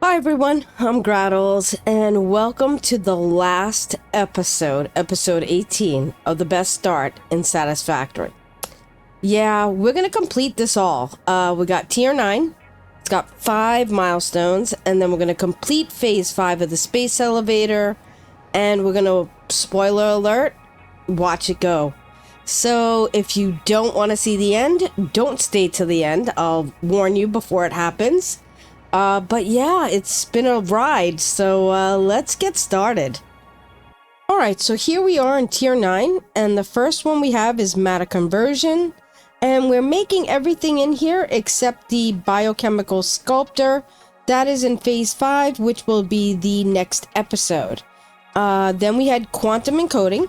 Hi everyone, I'm Graddles, and welcome to the last episode, episode 18 of the best start in Satisfactory. Yeah, we're gonna complete this all. We got tier 9, it's got 5 milestones, and then we're gonna complete phase 5 of the space elevator, and we're gonna, spoiler alert, watch it go. So if you don't want to see the end, don't stay to the end. I'll warn you before it happens. But yeah, it's been a ride, so let's get started. Alright, so here we are in tier 9, and the first one we have is matter conversion, and we're making everything in here except the biochemical sculptor. That is in phase 5, which will be the next episode. Then we had quantum encoding.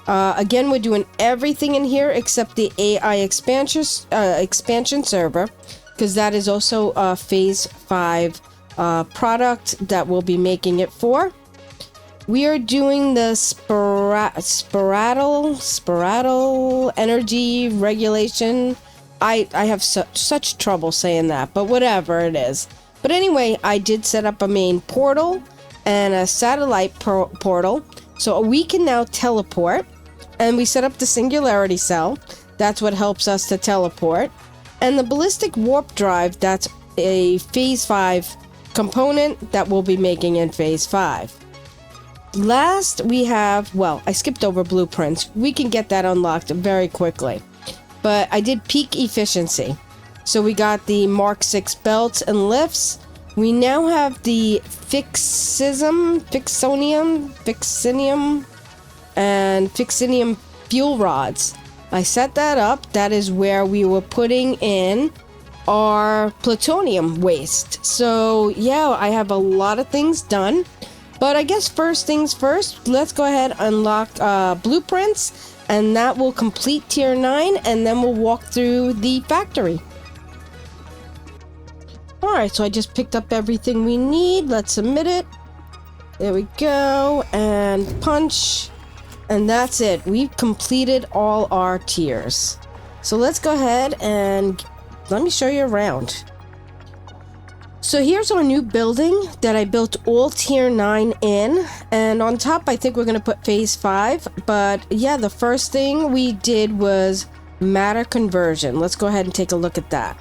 Again, we're doing everything in here except the AI expansion server, because that is also a phase 5 product that we'll be making it for. We are doing the Spatial Energy Regulation. I have such trouble saying that, but whatever it is. But anyway, I did set up a main portal and a satellite portal, so we can now teleport. And we set up the Singularity Cell. That's what helps us to teleport. And the ballistic warp drive, that's a phase 5 component that we'll be making in phase 5. Last we have, well, I skipped over blueprints. We can get that unlocked very quickly. But I did peak efficiency. So we got the Mark 6 belts and lifts. We now have the Ficsonium, and Ficsonium fuel rods. I set that up. That is where we were putting in our plutonium waste. So yeah, I have a lot of things done. But I guess first things first, let's go ahead and unlock blueprints, and that will complete tier 9, and then we'll walk through the factory. Alright, so I just picked up everything we need. Let's submit it. There we go. And punch. And that's it. We've completed all our tiers. So let's go ahead and let me show you around. So here's our new building that I built all tier 9 in. And on top, I think we're going to put phase 5. But yeah, the first thing we did was matter conversion. Let's go ahead and take a look at that.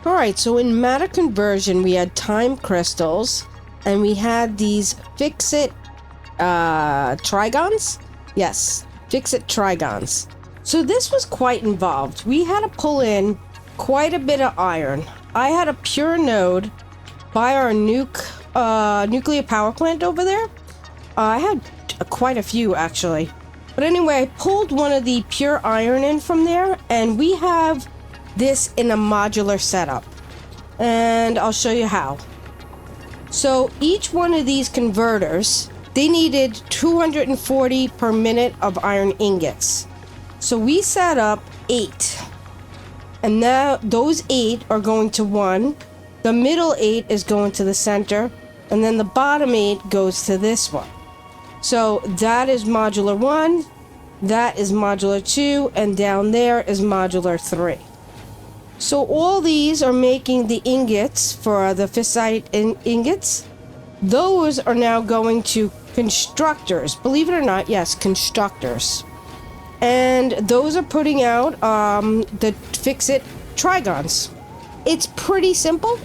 Alright, so in matter conversion, we had time crystals. And we had these Ficsit Trigons? Yes, Ficsit Trigons. So this was quite involved. We had to pull in quite a bit of iron. I had a pure node by our nuclear power plant over there. I had quite a few actually. But anyway, I pulled one of the pure iron in from there, and we have this in a modular setup. And I'll show you how. So each one of these converters, they needed 240 per minute of iron ingots. So we set up 8. And now those 8 are going to 1. The middle 8 is going to the center. And then the bottom 8 goes to this one. So that is modular 1. That is modular 2. And down there is modular 3. So all these are making the ingots for the Ficsit ingots. Those are now going to constructors. Believe it or not, yes, constructors. And those are putting out the Ficsit Trigons. It's pretty simple.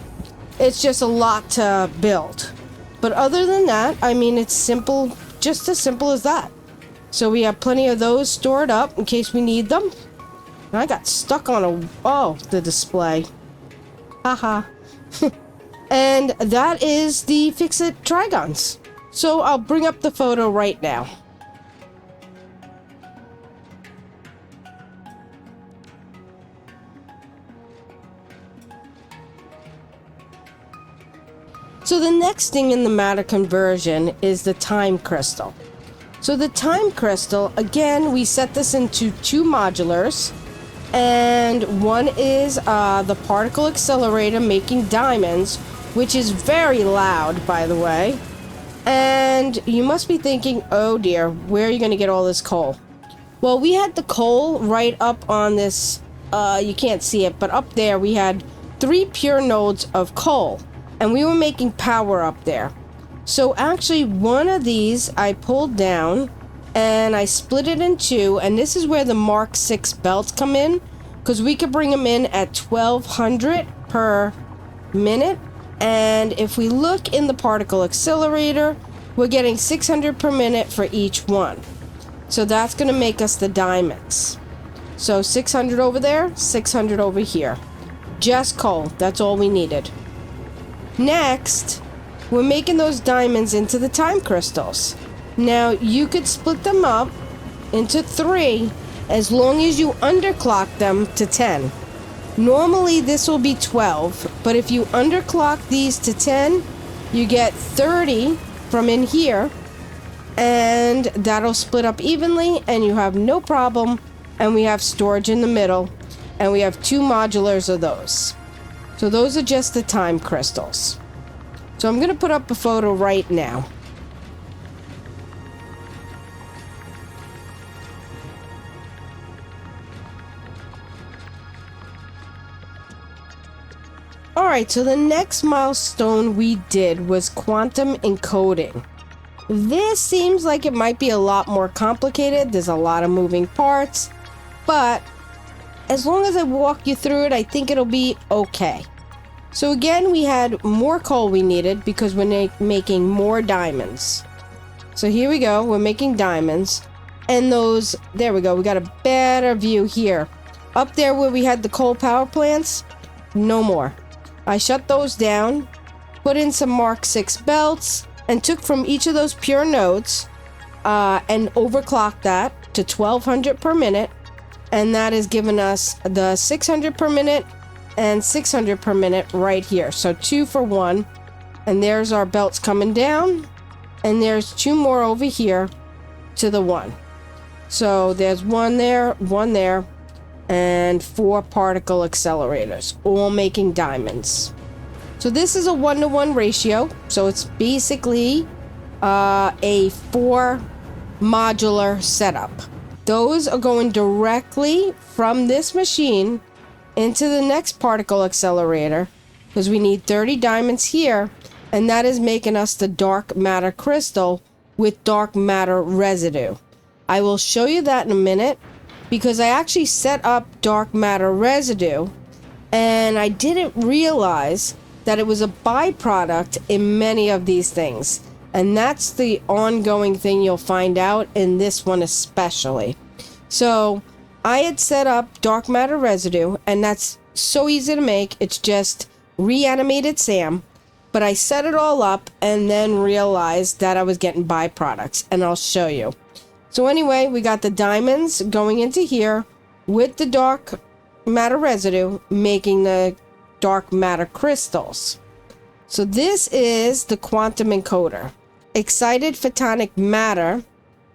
It's just a lot to build. But other than that, I mean, it's simple, just as simple as that. So we have plenty of those stored up in case we need them. And I got stuck on the display. Haha. And that is the Ficsit Trigons. So I'll bring up the photo right now. So the next thing in the matter conversion is the time crystal. So the time crystal, again, we set this into 2 modulars. And one is the particle accelerator making diamonds, which is very loud, by the way. And you must be thinking, oh dear, where are you going to get all this coal? Well, we had the coal right up on this, you can't see it, but up there we had 3 pure nodes of coal. and we were making power up there. So actually one of these I pulled down and I split it in two, and this is where the Mark 6 belts come in, because we could bring them in at 1200 per minute. And if we look in the particle accelerator, we're getting 600 per minute for each one. So that's going to make us the diamonds. So 600 over there, 600 over here. Just coal, that's all we needed. Next, we're making those diamonds into the time crystals. Now, you could split them up into 3 as long as you underclock them to 10. Normally, this will be 12, but if you underclock these to 10, you get 30 from in here, and that'll split up evenly, and you have no problem, and we have storage in the middle, and we have 2 modulars of those. So those are just the time crystals. So I'm going to put up a photo right now. Alright, so the next milestone we did was quantum encoding. This seems like it might be a lot more complicated. There's a lot of moving parts, but as long as I walk you through it, I think it'll be okay. So again, we had more coal we needed because we're making more diamonds. So here we go, we're making diamonds. And those, there we go, we got a better view here. Up there where we had the coal power plants, no more. I shut those down, put in some Mark 6 belts, and took from each of those pure nodes and overclocked that to 1200 per minute. And that has given us the 600 per minute and 600 per minute right here. So 2 for 1. And there's our belts coming down. And there's 2 more over here to the 1. So there's 1 there, and 4 particle accelerators, all making diamonds. So this is a 1-to-1 ratio. So it's basically a 4 modular setup. Those are going directly from this machine into the next particle accelerator, because we need 30 diamonds here, and that is making us the dark matter crystal with dark matter residue. I will show you that in a minute, because I actually set up dark matter residue, and I didn't realize that it was a byproduct in many of these things. And that's the ongoing thing you'll find out in this one especially. So I had set up dark matter residue, and that's so easy to make. It's just reanimated SAM. But I set it all up and then realized that I was getting byproducts, and I'll show you. So anyway, we got the diamonds going into here with the dark matter residue, making the dark matter crystals. So this is the quantum encoder. Excited photonic matter,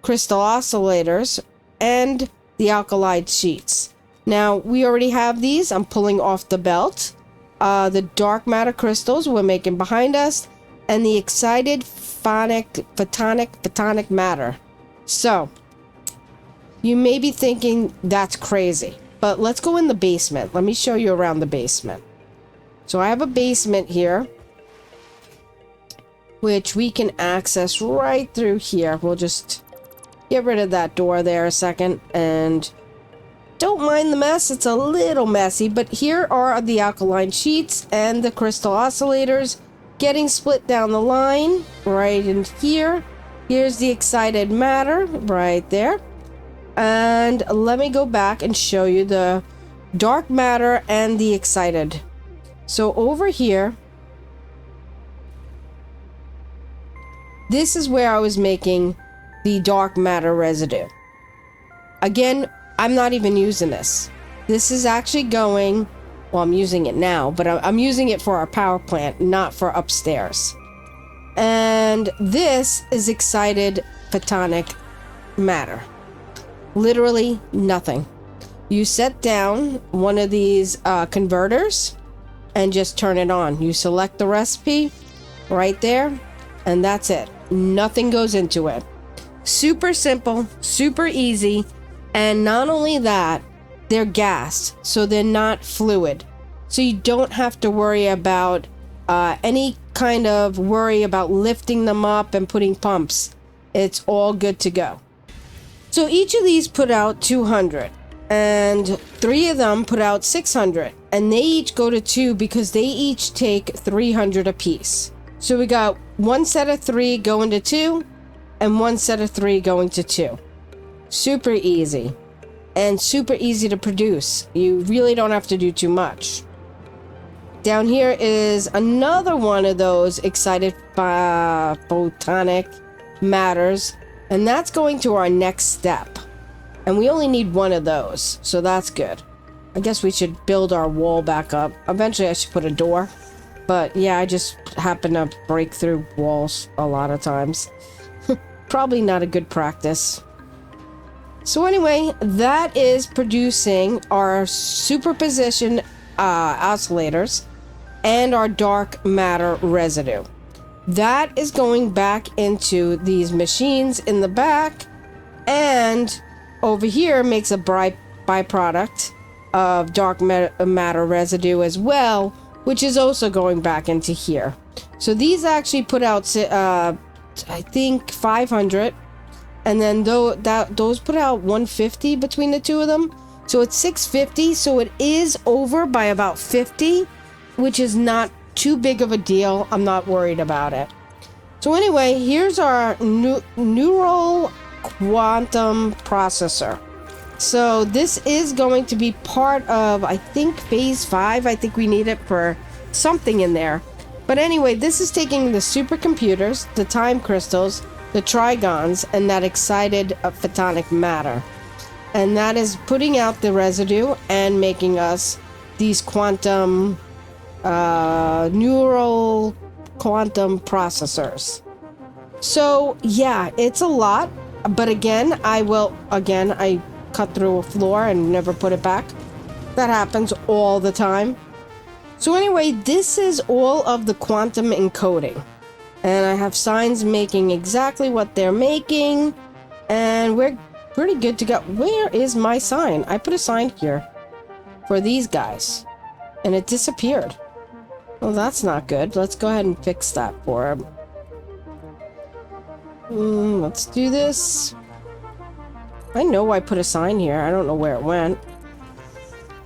crystal oscillators, and the alkali sheets. Now, we already have these. I'm pulling off the belt. The dark matter crystals we're making behind us, and the excited photonic matter. So, you may be thinking that's crazy, but let's go in the basement. Let me show you around the basement. So I have a basement here, which we can access right through here. We'll just get rid of that door there a second, and don't mind the mess. It's a little messy, but here are the alkaline sheets and the crystal oscillators getting split down the line right in here. Here's the excited matter right there. And let me go back and show you the dark matter and the excited. So over here, this is where I was making the dark matter residue. Again, I'm not even using this. This is actually going, well, I'm using it now, but I'm using it for our power plant, not for upstairs. And this is excited photonic matter. Literally nothing. You set down one of these converters and just turn it on. You select the recipe right there, and that's it. Nothing goes into it. Super simple, super easy, and not only that, they're gas, so they're not fluid. So you don't have to worry about any kind of worry about lifting them up and putting pumps. It's all good to go. So each of these put out 200, and 3 of them put out 600, and they each go to 2 because they each take 300 apiece. So we got 1 set of 3 going to 2, and 1 set of 3 going to 2. Super easy, and super easy to produce. You really don't have to do too much. Down here is another one of those excited photonic matters, and that's going to our next step. And we only need 1 of those, so that's good. I guess we should build our wall back up. Eventually I should put a door. But yeah, I just happen to break through walls a lot of times. Probably not a good practice. So anyway, that is producing our superposition oscillators and our dark matter residue. That is going back into these machines in the back, and over here makes a byproduct of dark matter residue as well, which is also going back into here. So these actually put out I think 500, and then those put out 150 between the 2 of them, so it's 650. So it is over by about 50, which is not too big of a deal. I'm not worried about it. So anyway, here's our neural quantum processor. So this is going to be part of, I think, phase 5. I think we need it for something in there. But anyway, this is taking the supercomputers, the time crystals, the trigons, and that excited photonic matter. And that is putting out the residue and making us these quantum neural quantum processors. So yeah, it's a lot, but again, I cut through a floor and never put it back. That happens all the time. So anyway, this is all of the quantum encoding, and I have signs making exactly what they're making, and we're pretty good to go. Where is my sign? I put a sign here for these guys, and it disappeared. Well, that's not good. Let's go ahead and fix that for him. Let's do this. I know I put a sign here. I don't know where it went.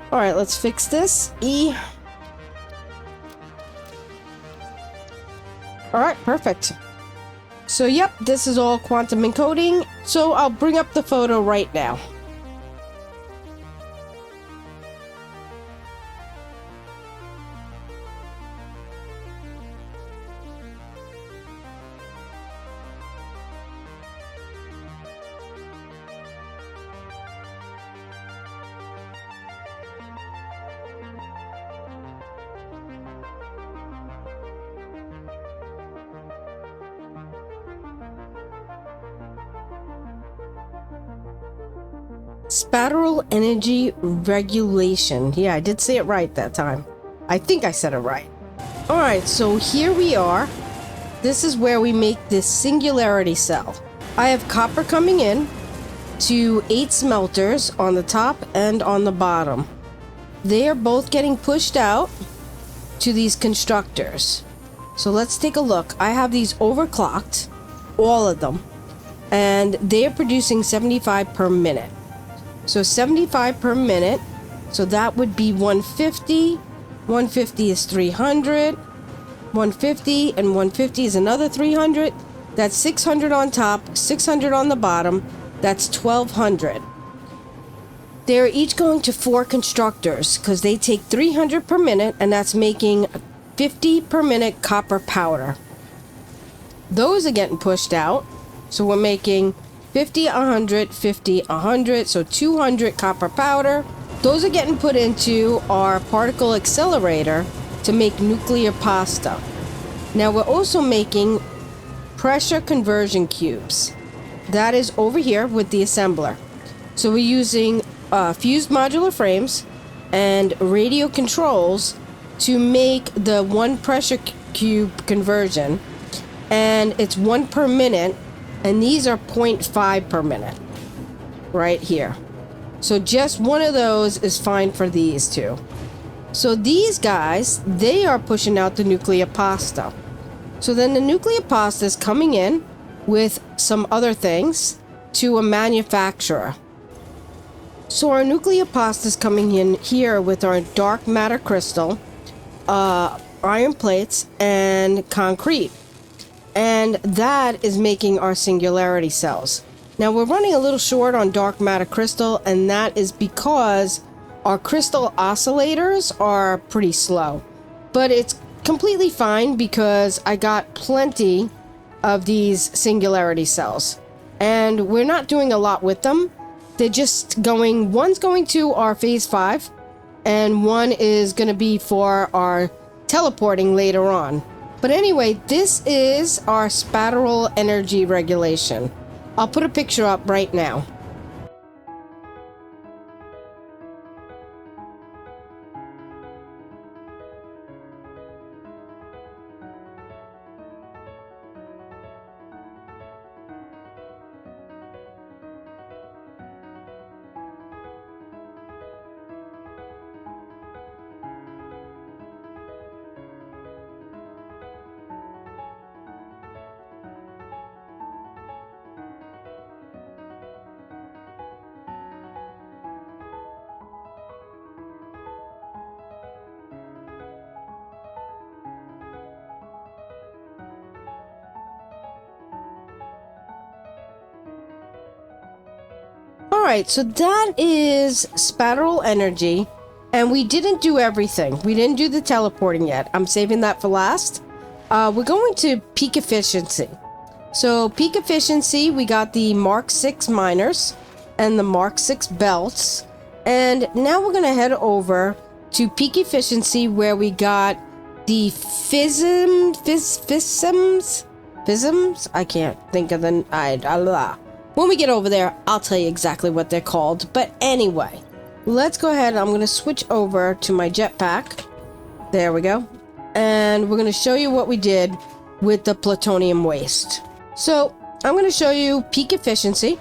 Alright, let's fix this. E. Alright, perfect. So, yep, this is all quantum encoding. So, I'll bring up the photo right now. Spatial Energy Regulation. Yeah, I did say it right that time. I think I said it right. Alright, so here we are. This is where we make this Singularity Cell. I have copper coming in to 8 smelters on the top and on the bottom. They are both getting pushed out to these constructors. So let's take a look. I have these overclocked, all of them, and they are producing 75 per minute. So 75 per minute, so that would be 150. 150 is 300. 150 and 150 is another 300. That's 600 on top, 600 on the bottom. That's 1200. They're each going to 4 constructors because they take 300 per minute, and that's making 50 per minute copper powder. Those are getting pushed out, so we're making 50, 100, 50, 100, so 200 copper powder. Those are getting put into our particle accelerator to make nuclear pasta. Now we're also making pressure conversion cubes. That is over here with the assembler. So we're using fused modular frames and radio controls to make the 1 pressure cube conversion, and it's 1 per minute. And these are 0.5 per minute, right here. So just one of those is fine for these two. So these guys, they are pushing out the nuclear pasta. So then the nuclear pasta is coming in with some other things to a manufacturer. So our nuclear pasta is coming in here with our dark matter crystal, iron plates, and concrete. And that is making our singularity cells. Now we're running a little short on dark matter crystal, and that is because our crystal oscillators are pretty slow. But it's completely fine because I got plenty of these singularity cells. And we're not doing a lot with them. They're just going, one's going to our phase 5, and one is going to be for our teleporting later on. But anyway, this is our Spatial Energy Regulation. I'll put a picture up right now. Alright, so that is Spatial Energy, and we didn't do everything. We didn't do the teleporting yet. I'm saving that for last. We're going to peak efficiency. So peak efficiency, we got the Mark 6 miners and the Mark 6 belts. And now we're going to head over to peak efficiency where we got the Fisms? I can't think of the... When we get over there, I'll tell you exactly what they're called. But anyway, let's go ahead. I'm going to switch over to my jetpack. There we go. And we're going to show you what we did with the plutonium waste. So I'm going to show you peak efficiency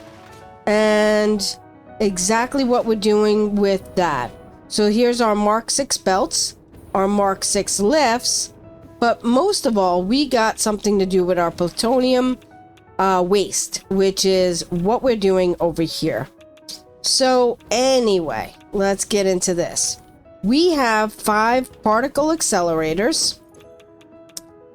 and exactly what we're doing with that. So here's our Mark 6 belts, our Mark 6 lifts, but most of all, we got something to do with our plutonium waste, which is what we're doing over here. So anyway, let's get into this. We have 5 particle accelerators.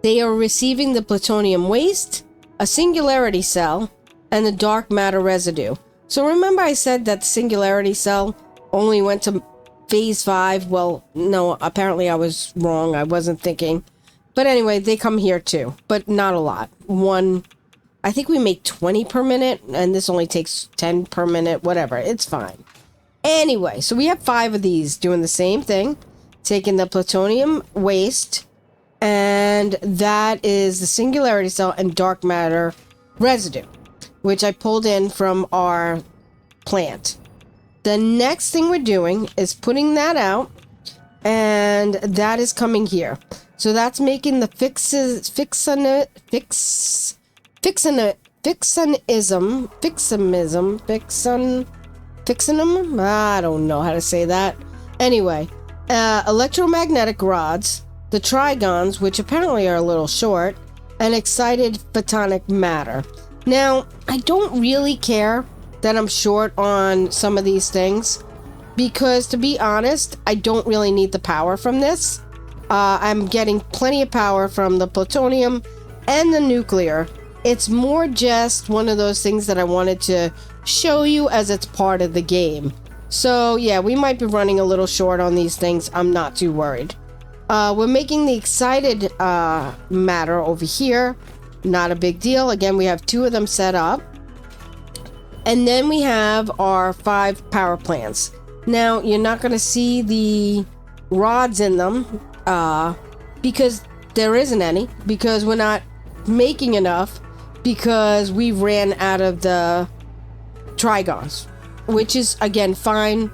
They are receiving the plutonium waste, a singularity cell, and the dark matter residue. So remember I said that the singularity cell only went to phase 5? Well, no, apparently I was wrong. I wasn't thinking. But anyway, they come here too, but not a lot. I think we make 20 per minute, and this only takes 10 per minute, whatever. It's fine. Anyway, so we have 5 of these doing the same thing, taking the plutonium waste, and that is the singularity cell and dark matter residue, which I pulled in from our plant. The next thing we're doing is putting that out, and that is coming here. So that's making the Ficsonium, I don't know how to say that. Anyway, electromagnetic rods, the Trigons, which apparently are a little short, and excited photonic matter. Now, I don't really care that I'm short on some of these things, because to be honest, I don't really need the power from this. I'm getting plenty of power from the plutonium and the nuclear. It's more just one of those things that I wanted to show you as it's part of the game. So yeah, we might be running a little short on these things. I'm not too worried. We're making the excited matter over here. Not a big deal. Again, we have 2 of them set up. And then we have our 5 power plants. Now, you're not going to see the rods in them because there isn't any, because we're not making enough, because we ran out of the Trigons, which is, again, fine.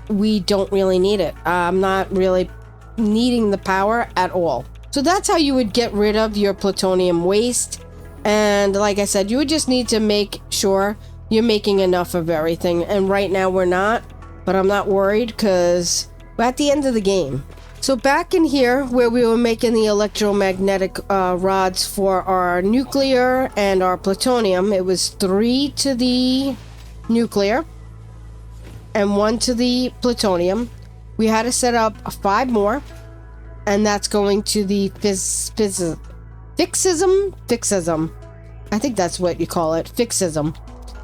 We don't really need it. I'm not really needing the power at all. So that's how you would get rid of your plutonium waste. And like I said, you would just need to make sure you're making enough of everything. And right now we're not, but I'm not worried because we're at the end of the game. So back in here where we were making the electromagnetic rods for our nuclear and our plutonium, it was 3 to the nuclear and 1 to the plutonium. We had to set up 5 more, and that's going to the Ficsism. I think that's what you call it, Ficsism.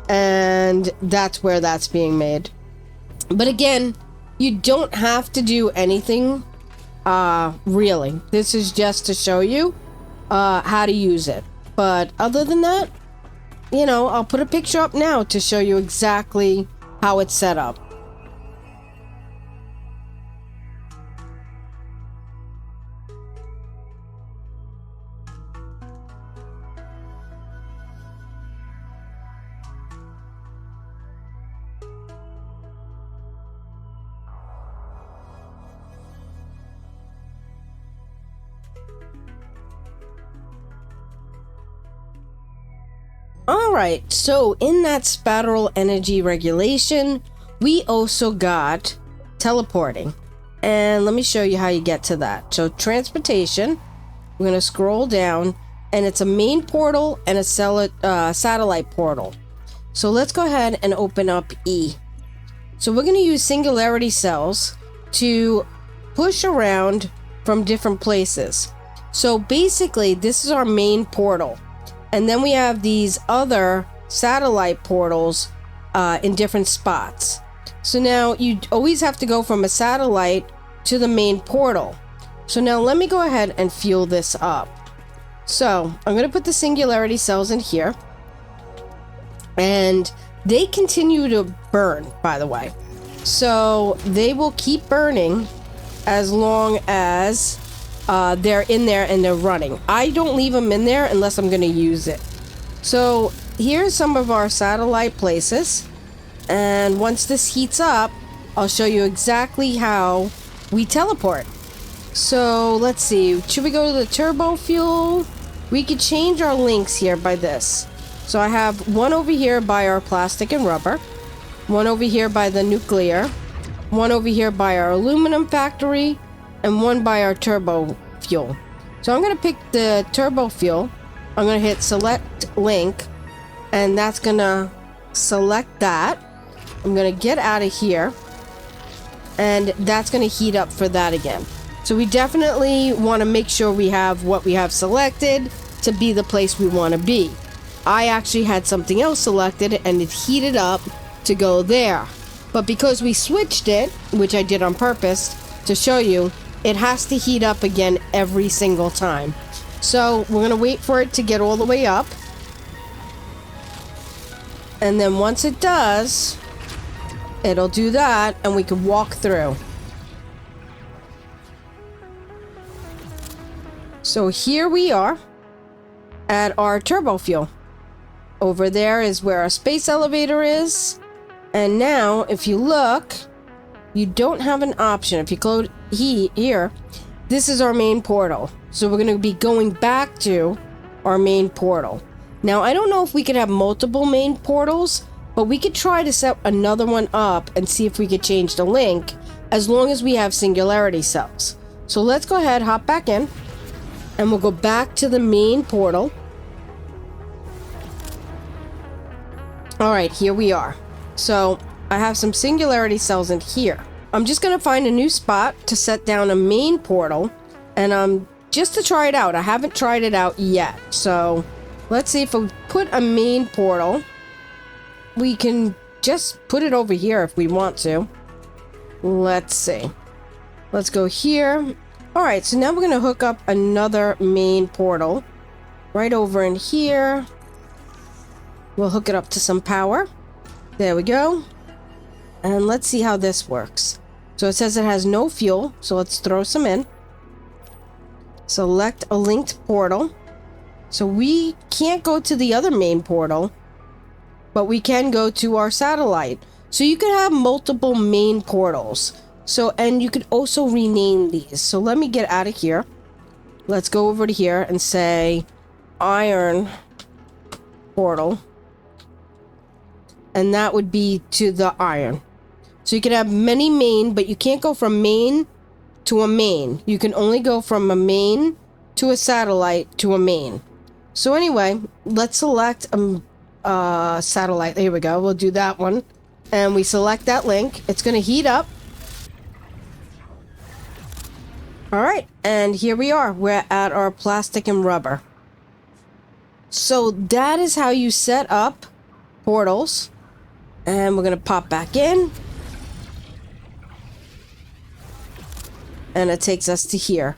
And that's where that's being made. But again, you don't have to do anything, really. This is just to show you how to use it. But other than that, you know, I'll put a picture up now to show you exactly how it's set up. Alright, so in that Spatial Energy Regulation, we also got teleporting. And let me show you how you get to that. So transportation, we're going to scroll down, and it's a main portal and a satellite portal. So let's go ahead and open up E. So we're going to use Singularity Cells to push around from different places. So basically, this is our main portal. And then we have these other satellite portals in different spots. So now you always have to go from a satellite to the main portal. So now let me go ahead and fuel this up. So I'm going to put the Singularity Cells in here. And they continue to burn, by the way. So they will keep burning as long as they're in there and they're running. I don't leave them in there unless I'm going to use it. So here's some of our satellite places. And once this heats up, I'll show you exactly how we teleport. So let's see. Should we go to the turbo fuel? We could change our links here by this. So I have one over here by our plastic and rubber. One over here by the nuclear. One over here by our aluminum factory. And one by our turbo fuel. So I'm going to pick the turbo fuel. I'm going to hit select link, and that's going to select that. I'm going to get out of here, and that's going to heat up for that again. So we definitely want to make sure we have what we have selected to be the place we want to be. I actually had something else selected, and it heated up to go there. But because we switched it, which I did on purpose to show you, it has to heat up again every single time. So we're going to wait for it to get all the way up. And then once it does, it'll do that and we can walk through. So here we are at our turbo fuel. Over there is where our space elevator is. And now if you look, you don't have an option. If you go here, this is our main portal. So we're going to be going back to our main portal. Now, I don't know if we could have multiple main portals, but we could try to set another one up and see if we could change the link as long as we have Singularity Cells. So let's go ahead, hop back in, and we'll go back to the main portal. All right, here we are. So I have some Singularity Cells in here. I'm just going to find a new spot to set down a main portal, and just to try it out. I haven't tried it out yet. So let's see if we put a main portal. We can just put it over here if we want to. Let's see. Let's go here. All right, so now we're going to hook up another main portal right over in here. We'll hook it up to some power. There we go. And let's see how this works. So it says it has no fuel, so let's throw some in. Select a linked portal. So we can't go to the other main portal, but we can go to our satellite. So you could have multiple main portals. So, and you could also rename these. So let me get out of here. Let's go over to here and say iron portal. And that would be to the iron. So you can have many main, but you can't go from main to a main. You can only go from a main to a satellite to a main. So anyway, let's select a satellite. Here we go. We'll do that one. And we select that link. It's going to heat up. All right. And here we are. We're at our plastic and rubber. So that is how you set up portals. And we're going to pop back in. And it takes us to here.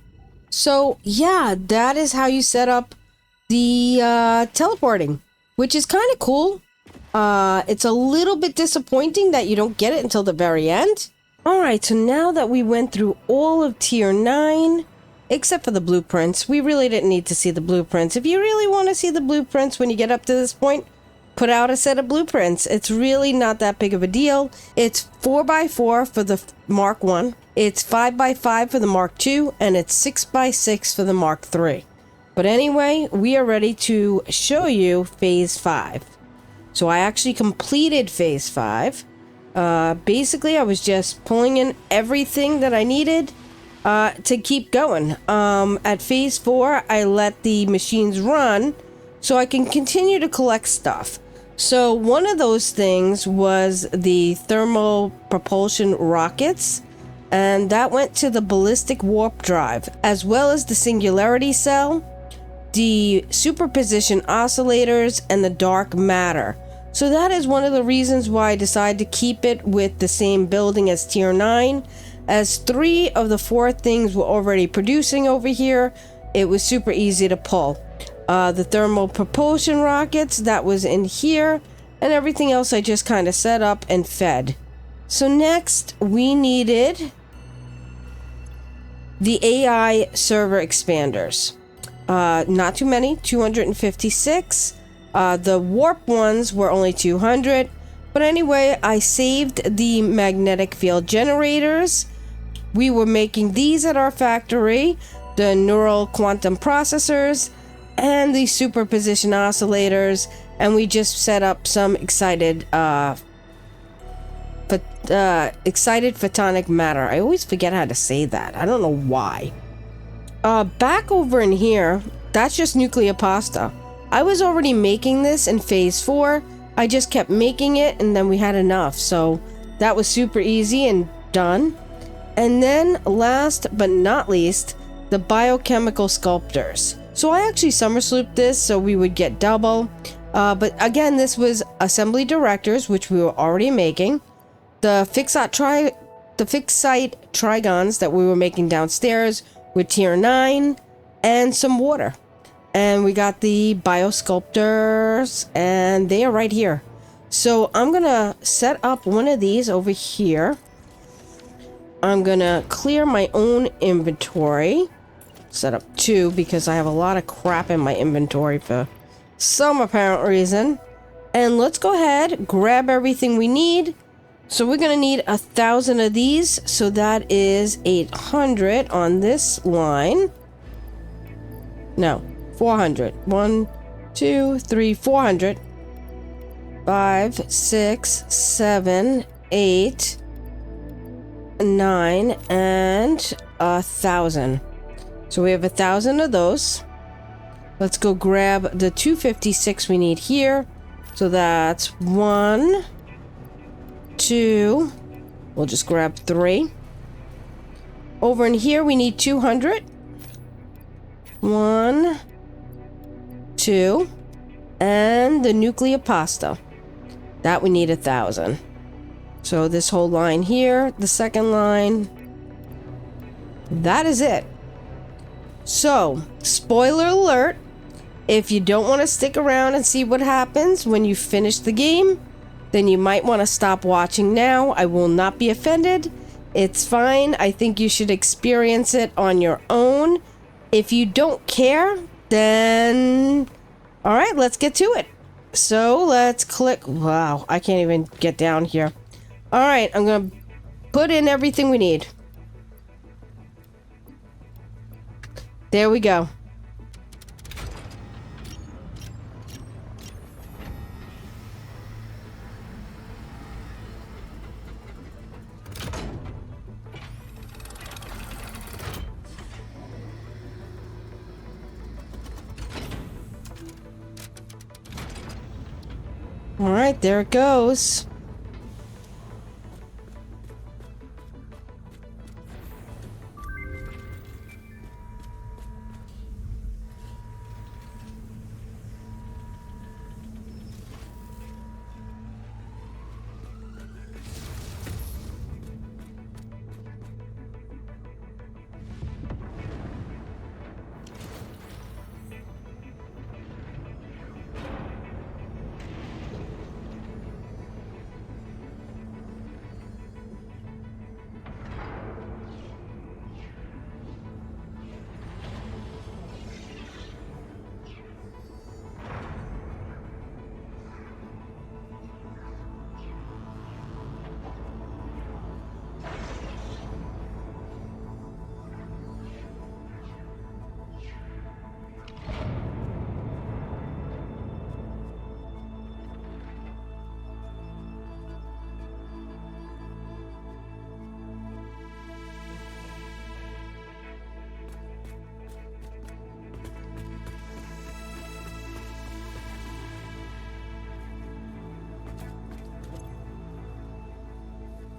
So yeah, that is how you set up the teleporting, which is kind of cool. It's a little bit disappointing that you don't get it until the very end. All right, so now that we went through all of tier 9, except for the blueprints, we really didn't need to see the blueprints. If you really want to see the blueprints when you get up to this point, put out a set of blueprints. It's really not that big of a deal. It's 4x4 for the Mark 1. It's 5x5 for the Mark 2, and it's 6x6 for the Mark 3. But anyway, we are ready to show you Phase 5. So I actually completed Phase 5. Basically, I was just pulling in everything that I needed to keep going. At Phase 4, I let the machines run so I can continue to collect stuff. So one of those things was the thermal propulsion rockets. And that went to the ballistic warp drive, as well as the Singularity Cell, the Superposition Oscillators, and the dark matter. So that is one of the reasons why I decided to keep it with the same building as tier 9, as 3 of the 4 things were already producing over here. It was super easy to pull. The thermal propulsion rockets, that was in here, and everything else I just kind of set up and fed. So next we needed the AI server expanders. Not too many, 256. The warp ones were only 200. But anyway, I saved the magnetic field generators. We were making these at our factory, the neural quantum processors, and the superposition oscillators. And we just set up some excited photonic matter. I always forget how to say that. I don't know why. Back over in here, that's just nuclear pasta. I was already making this in Phase 4. I just kept making it, and then we had enough. So that was super easy and done. And then last but not least, the biochemical sculptors. So I actually somersaulted this so we would get double. But again, this was assembly directors, which we were already making. The Ficsit Trigons that we were making downstairs with tier 9, and some water. And we got the biosculptors, and they are right here. So I'm gonna set up one of these over here. I'm gonna clear my own inventory. Set up 2 because I have a lot of crap in my inventory for some apparent reason. And let's go ahead, grab everything we need. So we're going to need 1,000 of these. So that is 800 on this line. No, 400. 1, 2, 3, 400. 5, 6, 7, 8, 9, and 1,000. So we have 1,000 of those. Let's go grab the 256 we need here. So that's 1, 2. We'll just grab 3. Over in here we need 200. 1, 2. And the nuclear pasta. That we need 1,000. So this whole line here, the second line. That is it. So, spoiler alert. If you don't want to stick around and see what happens when you finish the game, then you might want to stop watching now. I will not be offended. It's fine. I think you should experience it on your own. If you don't care, then... Alright, let's get to it. So, let's click... Wow, I can't even get down here. Alright, I'm going to put in everything we need. There we go. All right, there it goes.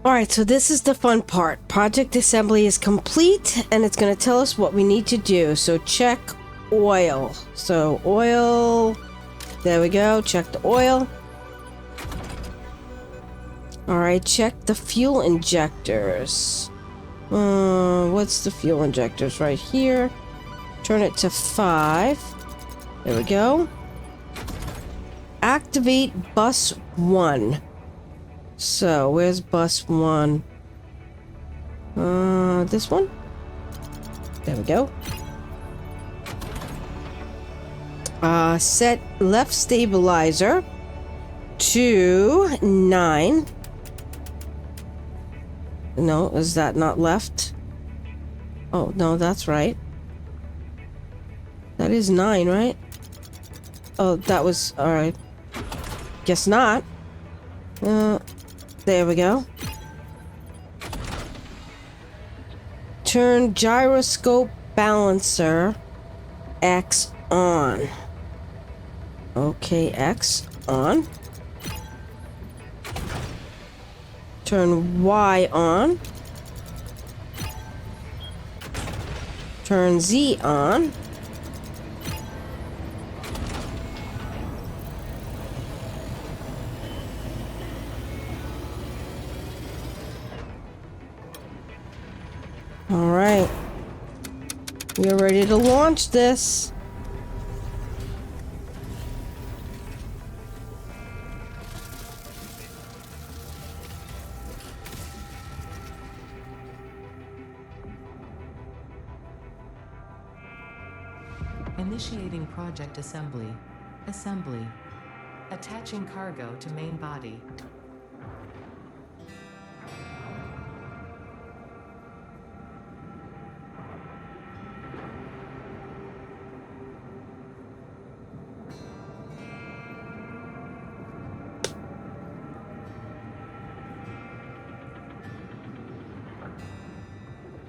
Alright, so this is the fun part. Project assembly is complete, and it's going to tell us what we need to do. So check oil. So oil, there we go, check the oil. Alright, check the fuel injectors. What's the fuel injectors? Right here. Turn it to 5. There we go. Activate bus 1. So, where's bus 1? This one? There we go. Set left stabilizer to 9. No, is that not left? Oh, no, that's right. That is 9, right? Oh, that was... Alright. Guess not. There we go. Turn gyroscope balancer X on. Okay, X on. Turn Y on. Turn Z on. All right. We're ready to launch this. Initiating project assembly. Assembly. Attaching cargo to main body.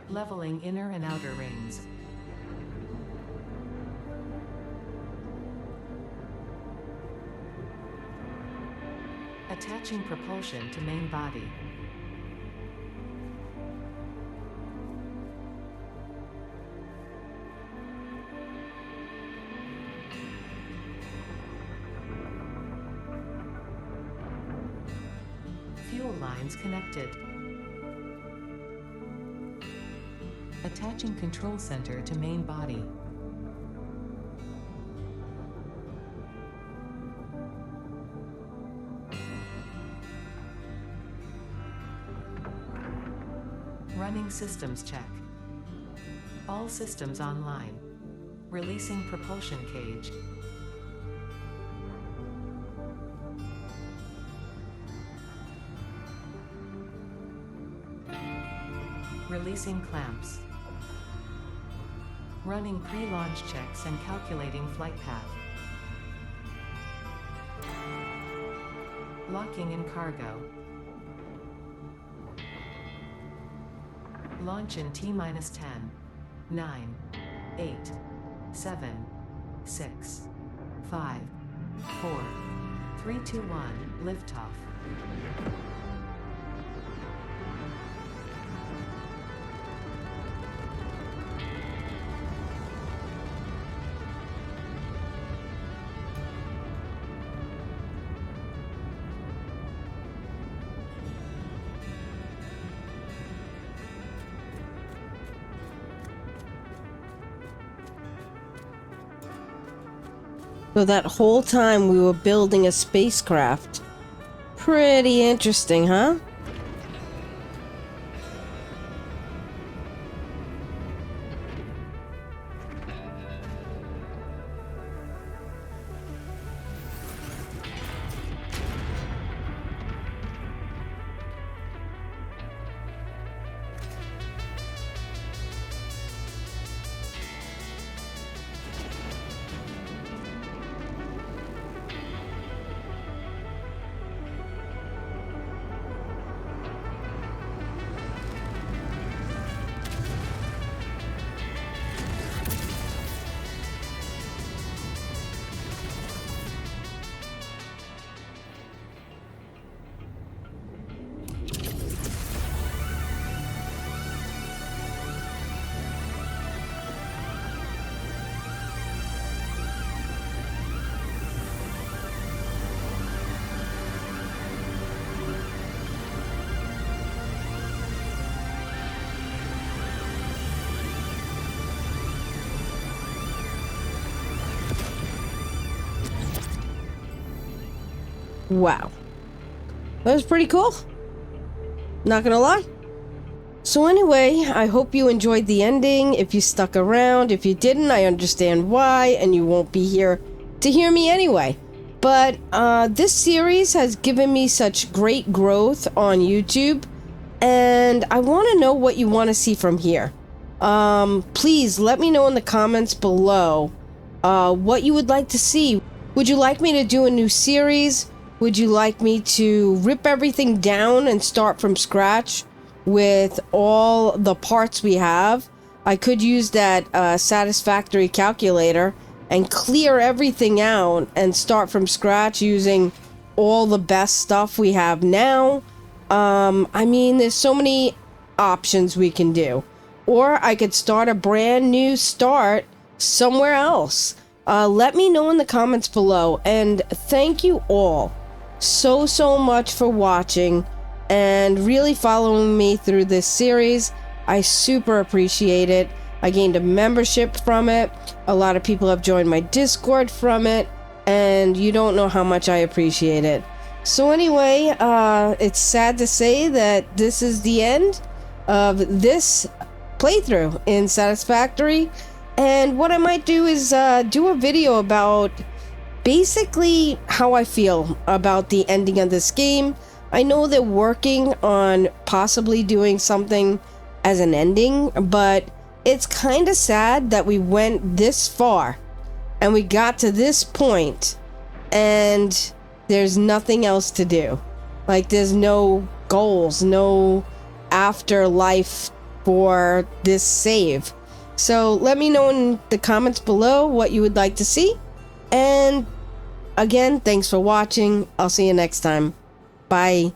Leveling inner and outer rings. Attaching propulsion to main body. Fuel lines connected. Attaching control center to main body. Running systems check. All systems online. Releasing propulsion cage. Releasing clamps. Running pre-launch checks and calculating flight path. Locking in cargo. Launch in T-10, 9, 8, 7, 6, 5, 4, 3, 2, 1, liftoff. So that whole time we were building a spacecraft. Pretty interesting, huh? Wow. That was pretty cool. Not gonna lie. So anyway, I hope you enjoyed the ending. If you stuck around, if you didn't, I understand why, and you won't be here to hear me anyway. But this series has given me such great growth on YouTube, and I want to know what you want to see from here. Please let me know in the comments below what you would like to see. Would you like me to do a new series? Would you like me to rip everything down and start from scratch with all the parts we have? I could use that Satisfactory calculator and clear everything out and start from scratch using all the best stuff we have now. I mean, there's so many options we can do. Or I could start a brand new start somewhere else. Let me know in the comments below. And thank you all so much for watching and really following me through this series. I super appreciate it. I gained a membership from it. A lot of people have joined my Discord from it, and you don't know how much I appreciate it. So anyway, it's sad to say that this is the end of this playthrough in Satisfactory, and what I might do is do a video about basically how I feel about the ending of this game. I know they're working on possibly doing something as an ending, but it's kind of sad that we went this far and we got to this point and there's nothing else to do. Like, there's no goals, no afterlife for this save. So let me know in the comments below what you would like to see. And again, thanks for watching. I'll see you next time. Bye.